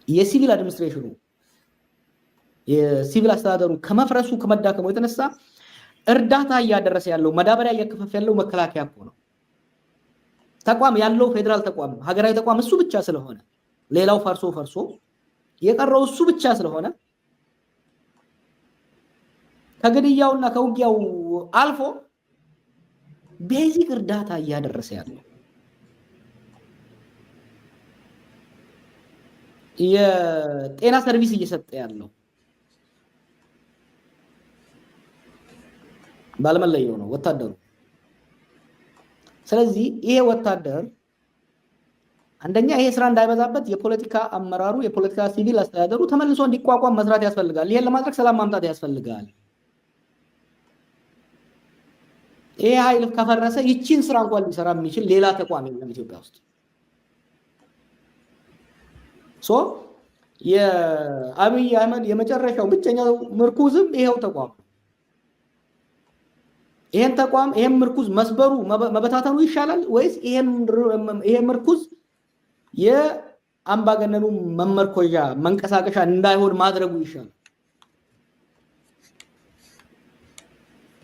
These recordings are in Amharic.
የሲቪል አድሚኒስትሬሽኑ የሲቪል አስተዳደሩ ከመፍረሱ ከመዳከሙ የተነሳ እርዳታ እያደረሰ ያለው መዳበሪያ እየከፈፈ ያለው መከላከያ እኮ ነው። ተቋም ያለው ፌደራል ተቋም ሀገራዊ ተቋም እሱ ብቻ ስለሆነ ሌላው ፈርሶ የቀረው እሱ ብቻ ስለሆነ ከግድያውና ከውጊያው አልፎ ቤዚክ እርዳታ እያደረሰ ያለው የጤና ሰርቪስ እየሰጠ ያለው ባለመለየው ነው ወታደሩ። ስለዚህ ይሄ ወታደር አንደኛ ይሄ ስራ እንዳይበዛበት የፖለቲካ አመራሩ የፖለቲካ ሲቪል አስተዳደሩ ተመልሶ እንዲቋቋም መስራት ያስፈልጋል። ይሄን ለማድረግ ሰላም ማምጣት ያስፈልጋል። ይሄ ኃይል ከፈረሰ ይቺን ስራ እንኳን ሊሰራ የሚችል ሌላ ተቋም የለም ኢትዮጵያ ውስጥ። የአብይ አህመድ የመጨረሻው ብቸኛው ምርኩዝም ይሄው ተቋም ነው። ይሄን ተቋም ይሄን ምርኩዝ መስበሩ መበታተኑ ይሻላል ወይስ ይሄ ምርኩዝ የአምባገነኑ መመርኮዣ መንቀሳቀሻ እንዳይሆን ማድረጉ ይሻላል?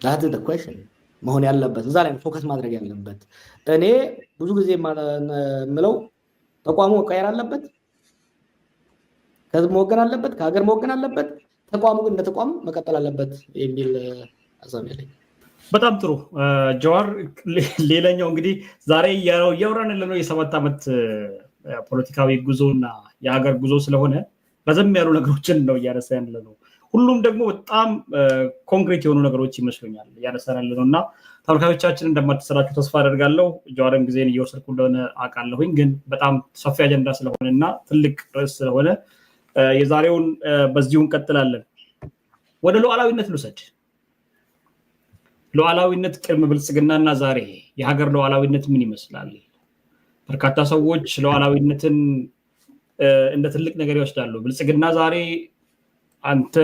that's the question መሆን ያለበት እዛ ላይ ፎከስ ማድረግ ያለበት። እኔ ብዙ ጊዜ የምለው ተቋሙ መቀየር አለበት፣ ከህዝብ መወገን አለበት፣ ከሀገር መወገን አለበት፣ ተቋሙ ግን እንደ ተቋም መቀጠል አለበት የሚል ሀሳብ ያለኝ። በጣም ጥሩ ጀዋር። ሌላኛው እንግዲህ ዛሬ እያወራን ያለነው የ7 ዓመት ፖለቲካዊ ጉዞና የሀገር ጉዞ ስለሆነ ረዘም ያሉ ነገሮችን ነው እያነሳን ያለነው። ሁሉም ደግሞ በጣም ኮንክሪት የሆኑ ነገሮች ይመስሉኛል እያነሳን ያለነው እና ተመልካቾቻችን እንደማትሰራችሁ ተስፋ አደርጋለሁ። ጀዋርን ጊዜን እየወሰድኩ እንደሆነ አውቃለሁኝ፣ ግን በጣም ሰፊ አጀንዳ ስለሆነ እና ትልቅ ርዕስ ስለሆነ የዛሬውን በዚሁ እንቀጥላለን። ወደ ሉዓላዊነት ልውሰድ። ሉዓላዊነት ቅድመ ብልጽግናና ዛሬ የሀገር ሉዓላዊነት ምን ይመስላል? በርካታ ሰዎች ሉዓላዊነትን እንደ ትልቅ ነገር ይወስዳሉ። ብልጽግና ዛሬ አንተ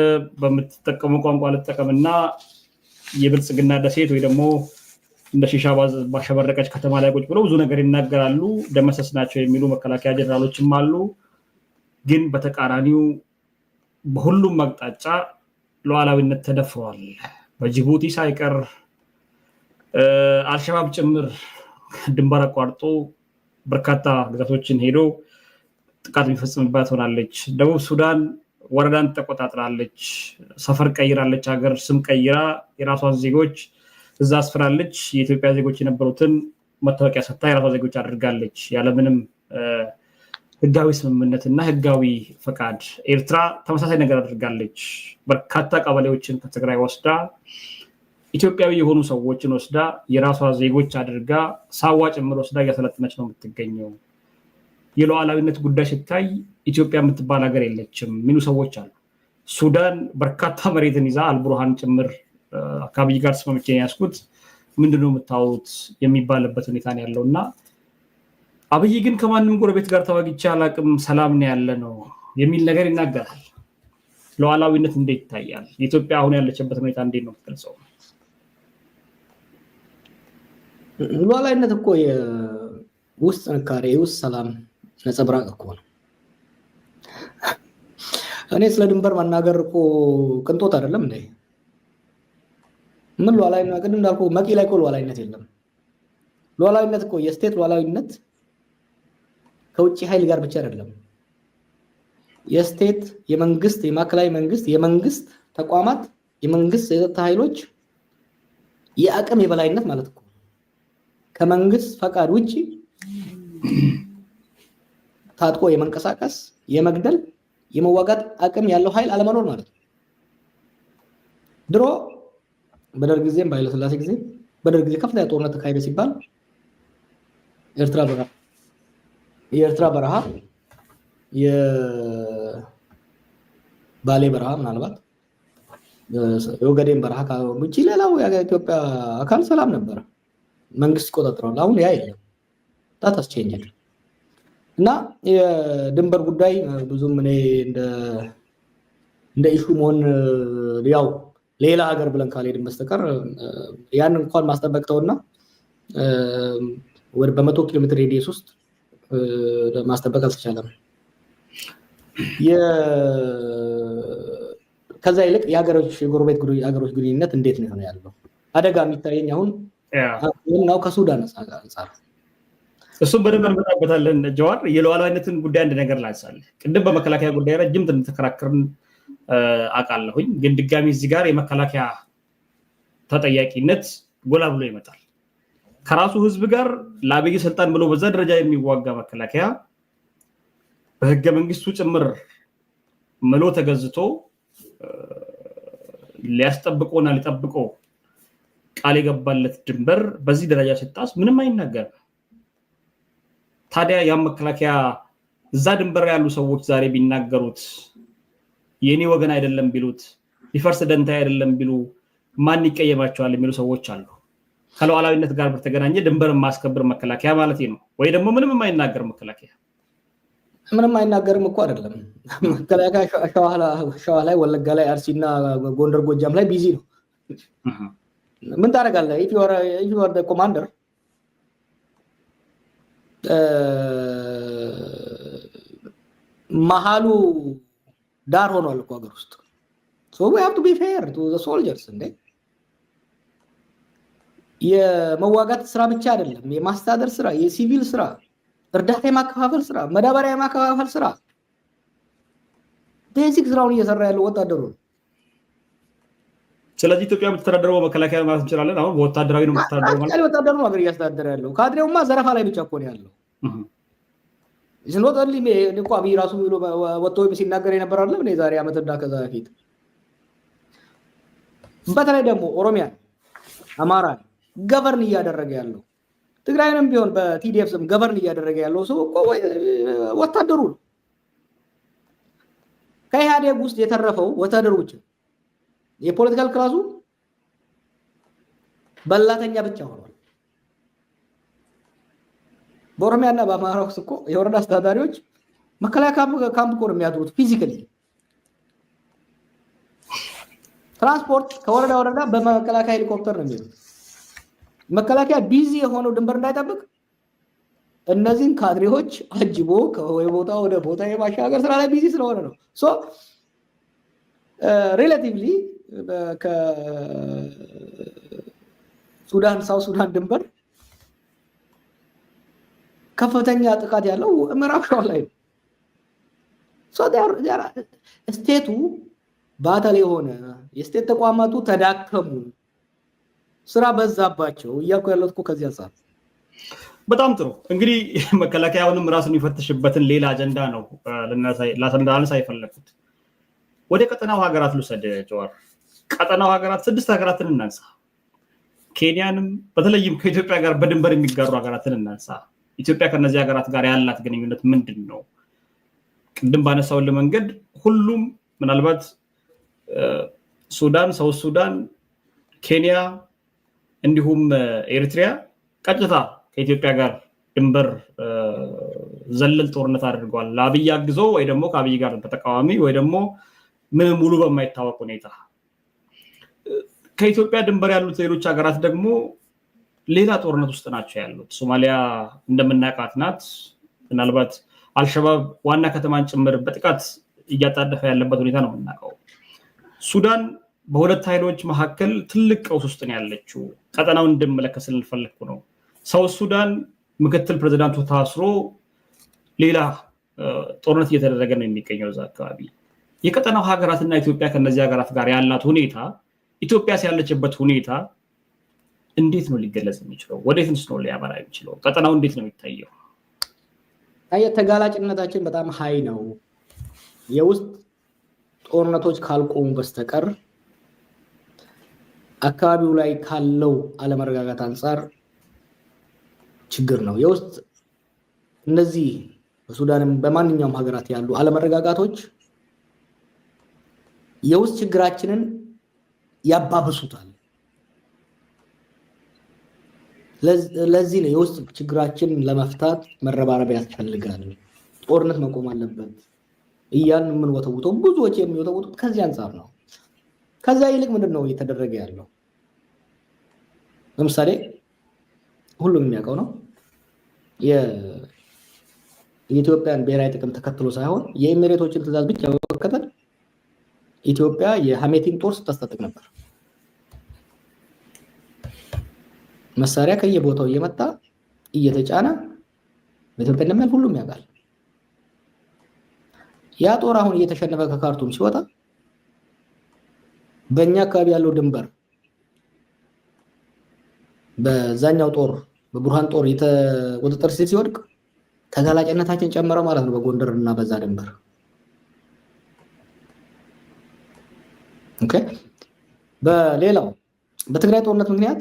በምትጠቀመው ቋንቋ ልጠቀምና የብልጽግና ደሴት ወይ ደግሞ እንደ ሺሻ ባሸበረቀች ከተማ ላይ ቁጭ ብለው ብዙ ነገር ይናገራሉ። ደመሰስ ናቸው የሚሉ መከላከያ ጀነራሎችም አሉ። ግን በተቃራኒው በሁሉም አቅጣጫ ሉዓላዊነት ተደፍሯል። በጅቡቲ ሳይቀር አልሸባብ ጭምር ድንበር አቋርጦ በርካታ ግዛቶችን ሄዶ ጥቃት የሚፈጽምባት ሆናለች። ደቡብ ሱዳን ወረዳን ተቆጣጥራለች። ሰፈር ቀይራለች። ሀገር ስም ቀይራ የራሷን ዜጎች እዛ አስፍራለች። የኢትዮጵያ ዜጎች የነበሩትን መታወቂያ ሰጥታ የራሷ ዜጎች አድርጋለች ያለምንም ህጋዊ ስምምነትና ህጋዊ ፈቃድ። ኤርትራ ተመሳሳይ ነገር አድርጋለች። በርካታ ቀበሌዎችን ከትግራይ ወስዳ ኢትዮጵያዊ የሆኑ ሰዎችን ወስዳ የራሷ ዜጎች አድርጋ ሳዋ ጭምር ወስዳ እያሰለጠነች ነው የምትገኘው። የሉዓላዊነት ጉዳይ ሲታይ ኢትዮጵያ የምትባል ሀገር የለችም የሚሉ ሰዎች አሉ። ሱዳን በርካታ መሬትን ይዛ አልቡርሃን ጭምር አካባቢ ጋር ስመምቼ ያስኩት ምንድነው የምታወሩት የሚባልበት ሁኔታ ነው ያለው እና አብይ ግን ከማንም ጎረቤት ጋር ተዋግቼ አላቅም ሰላም ነው ያለ ነው የሚል ነገር ይናገራል። ሉዓላዊነት እንዴት ይታያል? የኢትዮጵያ አሁን ያለችበት ሁኔታ እንዴት ነው የምትገልጸው? ሉዓላዊነት እኮ የውስጥ ጥንካሬ የውስጥ ሰላም ነጸብራቅ እኮ ነው። እኔ ስለ ድንበር መናገር እኮ ቅንጦት አይደለም እንዴ? ምን ሉዓላዊነት ግን እንዳልኩ መቂ ላይ እኮ ሉዓላዊነት የለም። ሉዓላዊነት እኮ የስቴት ሉዓላዊነት ከውጭ ኃይል ጋር ብቻ አይደለም። የስቴት የመንግስት የማዕከላዊ መንግስት የመንግስት ተቋማት የመንግስት የጸጥታ ኃይሎች የአቅም የበላይነት ማለት እኮ ከመንግስት ፈቃድ ውጪ ታጥቆ የመንቀሳቀስ የመግደል የመዋጋት አቅም ያለው ኃይል አለመኖር ማለት ነው። ድሮ በደርግ ጊዜም በኃይለሥላሴ ጊዜ በደርግ ጊዜ ከፍተኛ ጦርነት ተካሄደ ሲባል የኤርትራ በረሃ የባሌ በረሃ ምናልባት የኦጋዴን በረሃ ውጪ ሌላው የኢትዮጵያ አካል ሰላም ነበር፣ መንግስት ይቆጣጠራል። አሁን ያ የለም። ታታስ ቼንጅ እና የድንበር ጉዳይ ብዙም እኔ እንደ ኢሹ መሆን ያው ሌላ ሀገር ብለን ካልሄድን በስተቀር ያን እንኳን ማስጠበቅ ተውና ወደ በ100 ኪሎ ሜትር ሬዲየስ ውስጥ ማስጠበቅ አልተቻለም። ከዛ ይልቅ የጎረቤት ሀገሮች ግንኙነት እንዴት ነው ያለው? አደጋ የሚታየኝ አሁን ነው ከሱዳን አንጻር። እሱም በደንብ እንመጣበታለን። ጀዋር የሉዓላዊነትን ጉዳይ አንድ ነገር ላንሳልህ። ቅድም በመከላከያ ጉዳይ ረጅም ተከራክርን አውቃለሁኝ፣ ግን ድጋሚ እዚህ ጋር የመከላከያ ተጠያቂነት ጎላ ብሎ ይመጣል። ከራሱ ህዝብ ጋር ለአብይ ስልጣን ብሎ በዛ ደረጃ የሚዋጋ መከላከያ በህገ መንግስቱ ጭምር ምሎ ተገዝቶ ሊያስጠብቀውና ሊጠብቀው ቃል የገባለት ድንበር በዚህ ደረጃ ሲጣስ ምንም አይናገርም። ታዲያ ያ መከላከያ እዛ ድንበር ያሉ ሰዎች ዛሬ ቢናገሩት የኔ ወገን አይደለም ቢሉት ሊፈርስ ደንታ አይደለም ቢሉ ማን ይቀየማቸዋል የሚሉ ሰዎች አሉ። ከሉዓላዊነት ጋር በተገናኘ ድንበር ማስከበር መከላከያ ማለት ነው ወይ ደግሞ ምንም የማይናገር መከላከያ? ምንም አይናገርም እኮ አይደለም። መከላከያ ሸዋ ላይ፣ ወለጋ ላይ፣ አርሲና ጎንደር ጎጃም ላይ ቢዚ ነው። ምን ታደርጋለህ? ኢፍ ዩ አር ዘ ኮማንደር መሀሉ ዳር ሆኗል እኮ ሀገር ውስጥ። ሶ ዊ ሃቭ ቱ ቢ ፌር ቱ ዘ ሶልጀርስ። እንዴ የመዋጋት ስራ ብቻ አይደለም፣ የማስተዳደር ስራ፣ የሲቪል ስራ፣ እርዳታ የማከፋፈል ስራ፣ መዳበሪያ የማከፋፈል ስራ፣ ቤዚክ ስራውን እየሰራ ያለው ወታደሩ ነው። ስለዚህ ኢትዮጵያ የምትተዳደረው መከላከያ ማለት እንችላለን። አሁን በወታደራዊ ነው የምትተዳደረው ማለት ወታደሩ ነው ሀገር እያስተዳደረ ያለው። ካድሬውማ ዘረፋ ላይ ብቻ እኮ ነው ያለው። ዝኖጠሊ እኮ አብይ ራሱ ወጥቶ ሲናገር የነበረ አይደለም እኔ ዛሬ ዓመትና ከዛ በፊት። በተለይ ደግሞ ኦሮሚያ፣ አማራ ገቨርን እያደረገ ያለው ትግራይንም ቢሆን በቲዲኤፍ ስም ገቨርን እያደረገ ያለው ሰው እኮ ወታደሩ ነው። ከኢህአዴግ ውስጥ የተረፈው ወታደሩ ብቻ፣ የፖለቲካል ክላሱ በላተኛ ብቻ ሆኗል። በኦሮሚያና በአማራ ውስጥ እኮ የወረዳ አስተዳዳሪዎች መከላከያ ካምፕ እኮ ነው የሚያድሩት። ፊዚካሊ ትራንስፖርት ከወረዳ ወረዳ በመከላከያ ሄሊኮፕተር ነው የሚሄዱት። መከላከያ ቢዚ የሆነው ድንበር እንዳይጠብቅ እነዚህን ካድሬዎች አጅቦ ከቦታ ወደ ቦታ የማሻገር ስራ ላይ ቢዚ ስለሆነ ነው። ሶ ሪሌቲቭሊ ከሱዳን ሳውት ሱዳን ድንበር ከፍተኛ ጥቃት ያለው ምዕራብ ሸዋ ላይ ነው። ስቴቱ ባተል የሆነ የስቴት ተቋማቱ ተዳከሙ፣ ስራ በዛባቸው እያልኩ ያለሁት እኮ ከዚህ አንጻር። በጣም ጥሩ። እንግዲህ መከላከያውንም ራሱን የሚፈትሽበትን ሌላ አጀንዳ ነው ላነሳ የፈለኩት። ወደ ቀጠናው ሀገራት ልውሰድ ጀዋር። ቀጠናው ሀገራት 6 ሀገራትን እናንሳ። ኬንያንም በተለይም ከኢትዮጵያ ጋር በድንበር የሚጋሩ ሀገራትን እናንሳ። ኢትዮጵያ ከነዚህ ሀገራት ጋር ያላት ግንኙነት ምንድን ነው? ቅድም ባነሳውልህ መንገድ ሁሉም ምናልባት ሱዳን፣ ሳውት ሱዳን፣ ኬንያ እንዲሁም ኤርትሪያ ቀጥታ ከኢትዮጵያ ጋር ድንበር ዘለል ጦርነት አድርገዋል። ለአብይ አግዞ ወይ ደግሞ ከአብይ ጋር በተቃዋሚ ወይ ደግሞ ምን ሙሉ በማይታወቅ ሁኔታ። ከኢትዮጵያ ድንበር ያሉት ሌሎች ሀገራት ደግሞ ሌላ ጦርነት ውስጥ ናቸው ያሉት። ሶማሊያ እንደምናውቃት ናት። ምናልባት አልሸባብ ዋና ከተማን ጭምር በጥቃት እያጣደፈ ያለበት ሁኔታ ነው የምናውቀው። ሱዳን በሁለት ኃይሎች መካከል ትልቅ ቀውስ ውስጥ ነው ያለችው። ቀጠናውን እንድመለከት ስለፈለኩ ነው። ሳውት ሱዳን ምክትል ፕሬዝዳንቱ ታስሮ ሌላ ጦርነት እየተደረገ ነው የሚገኘው እዛ አካባቢ። የቀጠናው ሀገራትና ኢትዮጵያ ከነዚህ ሀገራት ጋር ያላት ሁኔታ፣ ኢትዮጵያ ያለችበት ሁኔታ እንዴት ነው ሊገለጽ የሚችለው? ወዴትስ ነው ሊያመራ የሚችለው? ቀጠናው እንዴት ነው የሚታየው? ተጋላጭነታችን በጣም ሀይ ነው። የውስጥ ጦርነቶች ካልቆሙ በስተቀር አካባቢው ላይ ካለው አለመረጋጋት አንጻር ችግር ነው። የውስጥ እነዚህ በሱዳንም በማንኛውም ሀገራት ያሉ አለመረጋጋቶች የውስጥ ችግራችንን ያባብሱታል። ለዚህ ነው የውስጥ ችግራችን ለመፍታት መረባረብ ያስፈልጋል፣ ጦርነት መቆም አለበት እያልን የምንወተውተው ብዙዎች የሚወተውቱት ከዚህ አንጻር ነው። ከዛ ይልቅ ምንድን ነው እየተደረገ ያለው? ለምሳሌ ሁሉም የሚያውቀው ነው የኢትዮጵያን ብሔራዊ ጥቅም ተከትሎ ሳይሆን የኤሚሬቶችን ትዕዛዝ ብቻ በመከተል ኢትዮጵያ የሐሜቲን ጦር ስታስታጥቅ ነበር። መሳሪያ ከየቦታው እየመጣ እየተጫነ በኢትዮጵያ እንደሚያልፍ ሁሉም ያውቃል። ያ ጦር አሁን እየተሸነፈ ከካርቱም ሲወጣ በእኛ አካባቢ ያለው ድንበር በዛኛው ጦር በቡርሃን ጦር ቁጥጥር ስር ሲወድቅ ተጋላጭነታችን ጨመረ ማለት ነው በጎንደር እና በዛ ድንበር። ኦኬ። በሌላው በትግራይ ጦርነት ምክንያት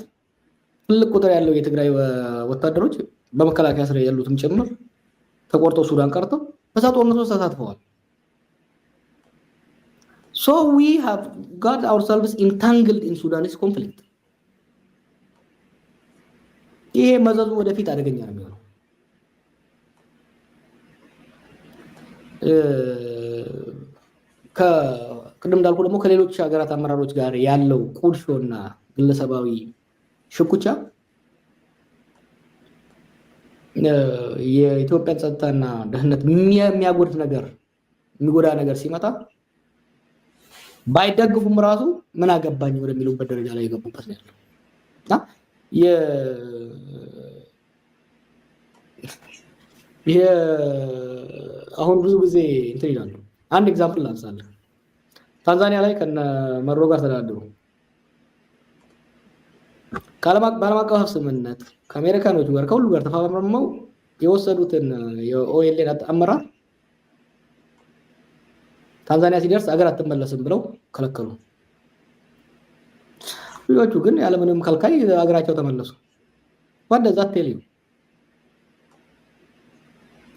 ትልቅ ቁጥር ያለው የትግራይ ወታደሮች በመከላከያ ስር ያሉትም ጭምር ተቆርጠው ሱዳን ቀርተው በዛ ጦርነት ውስጥ ተሳትፈዋል። So we have got ourselves entangled in Sudanese conflict. ይሄ መዘዙ ወደፊት አደገኛ ነው የሚሆነው። ከቅድም እንዳልኩ ደግሞ ከሌሎች ሀገራት አመራሮች ጋር ያለው ቁርሾና ግለሰባዊ ሽኩቻ የኢትዮጵያን ጸጥታና ደህንነት የሚጎዳ ነገር ሲመጣ ባይደግፉም ራሱ ምን አገባኝ ወደሚሉበት ደረጃ ላይ የገቡበት ነው ያለው እና አሁን ብዙ ጊዜ እንትን ይላሉ። አንድ ኤግዛምፕል ላንሳለህ። ታንዛኒያ ላይ ከነ መሮ ጋር ተደራደሩ። በዓለም አቀፍ ስምምነት ከአሜሪካኖች ጋር ከሁሉ ጋር ተፈራርመው የወሰዱትን የኦኤልኤን አመራር ታንዛኒያ ሲደርስ አገር አትመለስም ብለው ከለከሉ። ልጆቹ ግን ያለምንም ከልካይ አገራቸው ተመለሱ። ወደዛ ቴሊ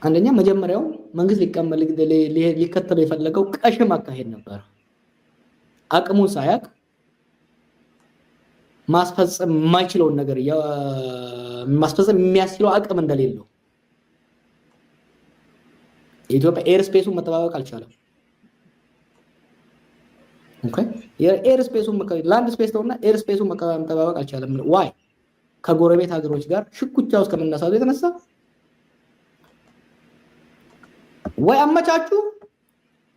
አንደኛ መጀመሪያው መንግስት ሊከተለው የፈለገው ቀሽም አካሄድ ነበር። አቅሙን ሳያቅ ማስፈጸም የማይችለውን ነገር ማስፈጸም የሚያስችለው አቅም እንደሌለው የኢትዮጵያ ኤር ስፔሱን መጠባበቅ አልቻለም። ኦኬ የኤር ስፔሱን ላንድ ስፔስ ነውና ኤር ስፔሱን መጠባበቅ አልቻለም። ዋይ ከጎረቤት ሀገሮች ጋር ሽኩቻ ውስጥ ከመነሳቱ የተነሳ ወይ አመቻቹ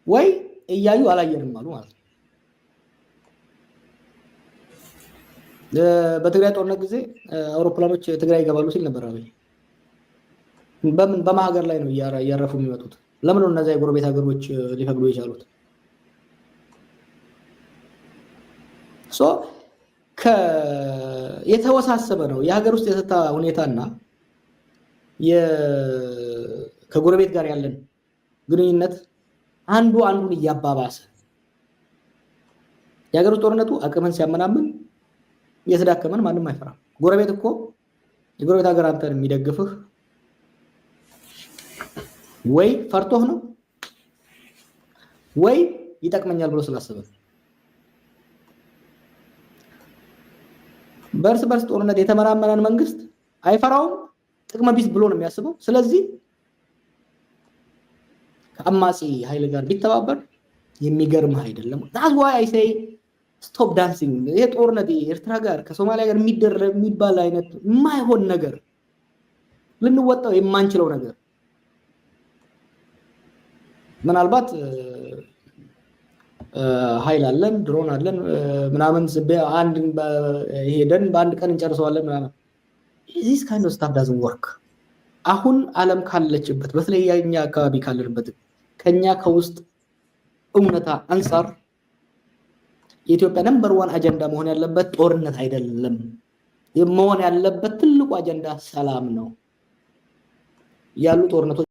ወይ እያዩ አላየንም አሉ ማለት ነው። በትግራይ ጦርነት ጊዜ አውሮፕላኖች ትግራይ ይገባሉ ሲል ነበር አብይ። በማሀገር ላይ ነው እያረፉ የሚመጡት? ለምን ነው እነዚያ የጎረቤት ሀገሮች ሊፈቅዱ የቻሉት? የተወሳሰበ ነው የሀገር ውስጥ የጸጥታ ሁኔታና ከጎረቤት ጋር ያለን ግንኙነት አንዱ አንዱን እያባባሰ የሀገር ውስጥ ጦርነቱ አቅምን ሲያመናምን የተዳከመን ማንም አይፈራም። ጎረቤት እኮ የጎረቤት ሀገር አንተን የሚደግፍህ ወይ ፈርቶህ ነው ወይ ይጠቅመኛል ብሎ ስላሰበ። በእርስ በርስ ጦርነት የተመናመነን መንግስት አይፈራውም፣ ጥቅመ ቢስ ብሎ ነው የሚያስበው። ስለዚህ ከአማጺ ኃይል ጋር ቢተባበር የሚገርም አይደለም። that's why I say stop dancing። ይሄ ጦርነት ኤርትራ ጋር ከሶማሊያ ጋር የሚደረግ የሚባል አይነት የማይሆን ነገር ልንወጣው የማንችለው ነገር ምናልባት ኃይል አለን ድሮን አለን ምናምን አንድ ሄደን በአንድ ቀን እንጨርሰዋለን ምናምን this kind of stuff doesn't work። አሁን ዓለም ካለችበት በተለያየ አካባቢ ካለንበት ከኛ ከውስጥ እውነታ አንፃር የኢትዮጵያ ነምበር 1 አጀንዳ መሆን ያለበት ጦርነት አይደለም። መሆን ያለበት ትልቁ አጀንዳ ሰላም ነው። ያሉ ጦርነቶች